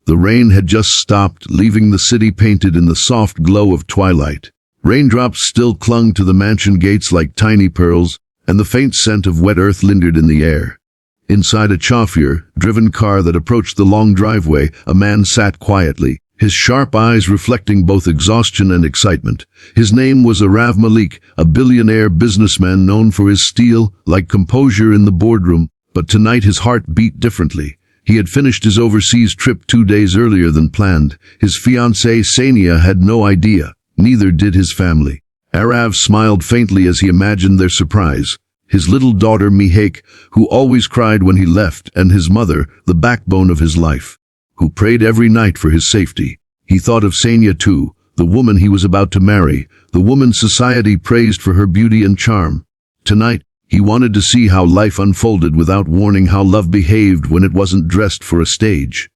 The rain had just stopped, leaving the city painted in the soft glow of twilight. Raindrops still clung to the mansion gates like tiny pearls, and the faint scent of wet earth lingered in the air. Inside a chauffeur-driven car that approached the long driveway, a man sat quietly, his sharp eyes reflecting both exhaustion and excitement. His name was Aarav Malik, a billionaire businessman known for his steel-like composure in the boardroom, but tonight his heart beat differently. He had finished his overseas trip 2 days earlier than planned. His fiancée Sania had no idea. Neither did his family. Aarav smiled faintly as he imagined their surprise. His little daughter Mihek, who always cried when he left, and his mother, the backbone of his life, who prayed every night for his safety. He thought of Sania too, the woman he was about to marry, the woman society praised for her beauty and charm. Tonight, he wanted to see how life unfolded without warning, how love behaved when it wasn't dressed for a stage.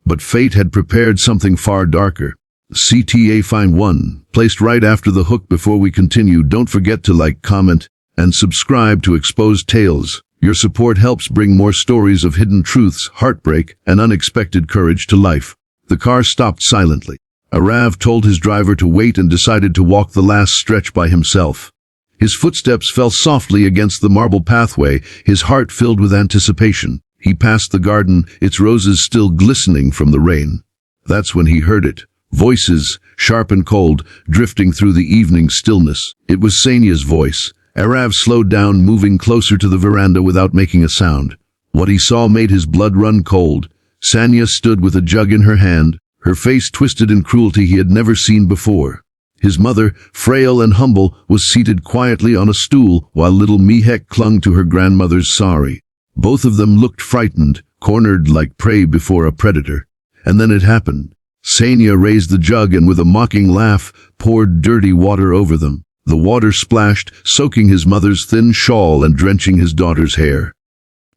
But fate had prepared something far darker. CTA Fine 1, placed right after the hook. Before we continue, don't forget to like, comment, and subscribe to Exposed Tales. Your support helps bring more stories of hidden truths, heartbreak, and unexpected courage to life. The car stopped silently. Aarav told his driver to wait and decided to walk the last stretch by himself. His footsteps fell softly against the marble pathway, his heart filled with anticipation. He passed the garden, its roses still glistening from the rain. That's when he heard it. Voices, sharp and cold, drifting through the evening stillness. It was Sania's voice. Aarav slowed down, moving closer to the veranda without making a sound. What he saw made his blood run cold. Sania stood with a jug in her hand, her face twisted in cruelty he had never seen before. His mother, frail and humble, was seated quietly on a stool, while little Mihek clung to her grandmother's sari. Both of them looked frightened, cornered like prey before a predator. And then it happened. Sania raised the jug and with a mocking laugh, poured dirty water over them. The water splashed, soaking his mother's thin shawl and drenching his daughter's hair.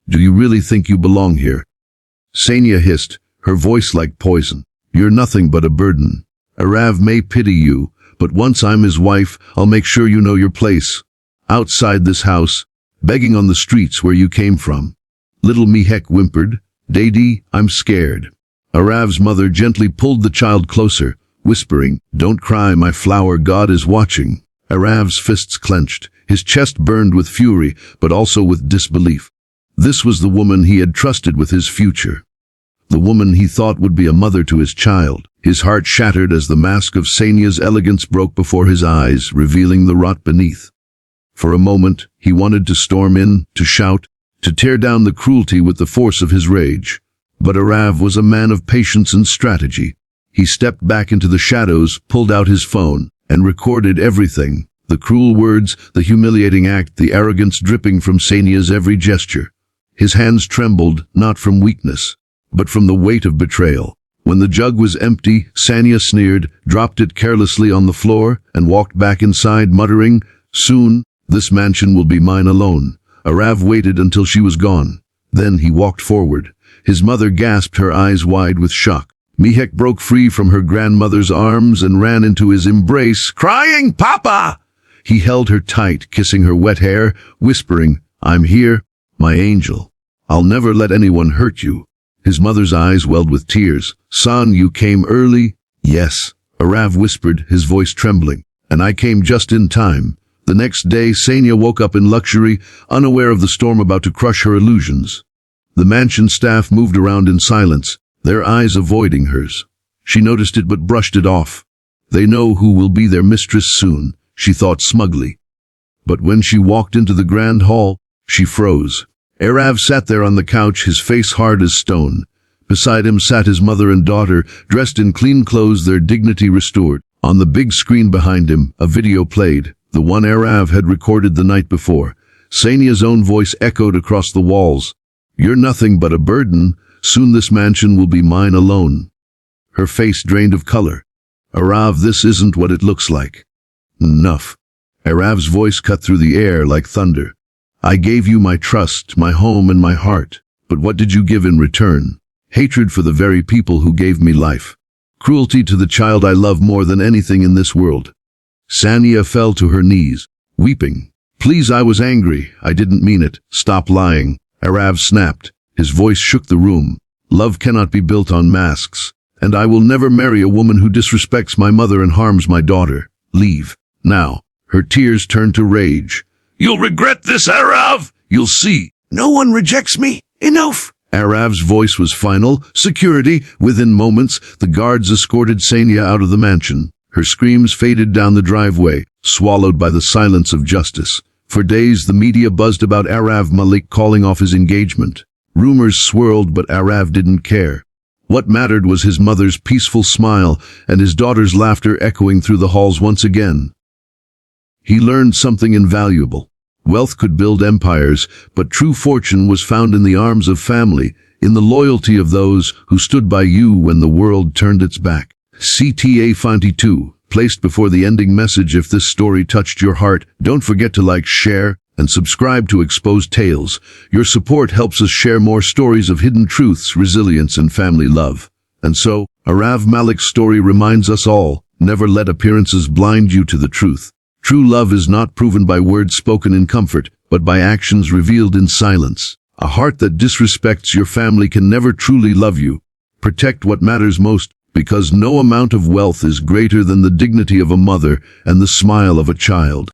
"Do you really think you belong here?" Sania hissed, her voice like poison. "You're nothing but a burden. Aarav may pity you, but once I'm his wife, I'll make sure you know your place. Outside this house, begging on the streets where you came from." Little Mihek whimpered, "Daddy, I'm scared." Arav's mother gently pulled the child closer, whispering, "Don't cry, my flower, God is watching." Arav's fists clenched, his chest burned with fury, but also with disbelief. This was the woman he had trusted with his future. The woman he thought would be a mother to his child. His heart shattered as the mask of Sania's elegance broke before his eyes, revealing the rot beneath. For a moment, he wanted to storm in, to shout, to tear down the cruelty with the force of his rage. But Aarav was a man of patience and strategy. He stepped back into the shadows, pulled out his phone, and recorded everything. The cruel words, the humiliating act, the arrogance dripping from Sania's every gesture. His hands trembled, not from weakness, but from the weight of betrayal. When the jug was empty, Sania sneered, dropped it carelessly on the floor, and walked back inside, muttering, "Soon, this mansion will be mine alone." Aarav waited until she was gone. Then he walked forward. His mother gasped, her eyes wide with shock. Mihek broke free from her grandmother's arms and ran into his embrace, crying, "Papa!" He held her tight, kissing her wet hair, whispering, "I'm here, my angel. I'll never let anyone hurt you." His mother's eyes welled with tears. "Son, you came early?" "Yes," Aarav whispered, his voice trembling. "And I came just in time." The next day, Sania woke up in luxury, unaware of the storm about to crush her illusions. The mansion staff moved around in silence, their eyes avoiding hers. She noticed it but brushed it off. They know who will be their mistress soon, she thought smugly. But when she walked into the grand hall, she froze. Aarav sat there on the couch, his face hard as stone. Beside him sat his mother and daughter, dressed in clean clothes, their dignity restored. On the big screen behind him, a video played, the one Aarav had recorded the night before. Sania's own voice echoed across the walls. "You're nothing but a burden. Soon this mansion will be mine alone." Her face drained of color. "Aarav, this isn't what it looks like." "Enough." Aarav's voice cut through the air like thunder. "I gave you my trust, my home, and my heart. But what did you give in return? Hatred for the very people who gave me life. Cruelty to the child I love more than anything in this world." Sania fell to her knees, weeping. "Please, I was angry. I didn't mean it. Stop lying." Aarav snapped. His voice shook the room. Love cannot be built on masks, and I will never marry a woman who disrespects my mother and harms my daughter. Leave. Now. Her tears turned to rage. You'll regret this, Aarav! You'll see. No one rejects me. Enough! Aarav's voice was final. Security. Within moments, the guards escorted Sania out of the mansion. Her screams faded down the driveway, swallowed by the silence of justice. For days, the media buzzed about Aarav Malik calling off his engagement. Rumors swirled, but Aarav didn't care. What mattered was his mother's peaceful smile and his daughter's laughter echoing through the halls once again. He learned something invaluable. Wealth could build empires, but true fortune was found in the arms of family, in the loyalty of those who stood by you when the world turned its back. CTA 22, placed before the ending message. If this story touched your heart, don't forget to like, share, and subscribe to Exposed Tales. Your support helps us share more stories of hidden truths, resilience, and family love. And so, Aarav Malik's story reminds us all, never let appearances blind you to the truth. True love is not proven by words spoken in comfort, but by actions revealed in silence. A heart that disrespects your family can never truly love you. Protect what matters most, because no amount of wealth is greater than the dignity of a mother and the smile of a child.